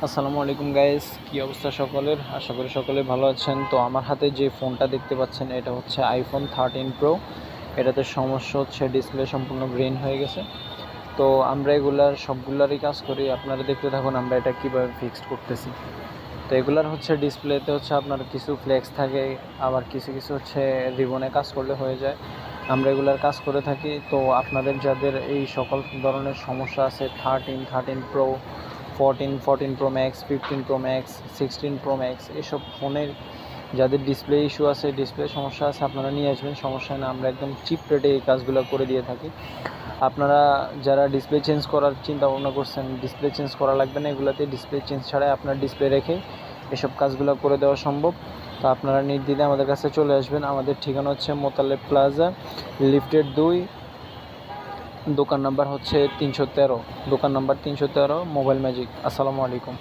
আসসালামু আলাইকুম গাইস, কি অবস্থা সকলের? আশা করি সকলে ভালো আছেন। তো আমার হাতে যে ফোনটা দেখতে পাচ্ছেন এটা হচ্ছে আইফোন 13 প্রো। এটাতে সমস্যা হচ্ছে ডিসপ্লে সম্পূর্ণ গ্রিন হয়ে গেছে। তো আমরা এগুলার সবগুলারই কাজ করি, আপনারা দেখতে থাকুন আমরা এটা কীভাবে ফিক্সড করতেছি। তো এগুলার হচ্ছে ডিসপ্লেতে হচ্ছে আপনার কিছু ফ্লেক্স থাকে, আবার কিছু কিছু হচ্ছে রিবনে কাজ করলে হয়ে যায়। আমরা এগুলার কাজ করে থাকি। তো আপনাদের যাদের এই সকল ধরনের সমস্যা আছে 13 pro, 14 pro max, 15 pro max, 16 pro max, এসব ফোনের যাদের ডিসপ্লে ইস্যু আছে, ডিসপ্লে সমস্যা আছে, আপনারা নিয়ে আসবেন, সমস্যা না। আমরা একদম চিপ রেটে এই কাজগুলো করে দিয়ে থাকি। আপনারা যারা ডিসপ্লে চেঞ্জ করার চিন্তা ভাবনা করছেন, ডিসপ্লে চেঞ্জ করা লাগবে না, এগুলোতে ডিসপ্লে চেঞ্জ ছাড়াই আপনার ডিসপ্লে রেখে এসব কাজগুলো করে দেওয়া সম্ভব। তো আপনারা নির্দ্বিধে আমাদের কাছে চলে আসবেন। আমাদের ঠিকানা হচ্ছে মোতালেব প্লাজা, লিফটেড 2, দোকান নাম্বার হচ্ছে 313, দোকান নাম্বার 313, মোবাইল ম্যাজিক। আসসালামু আলাইকুম।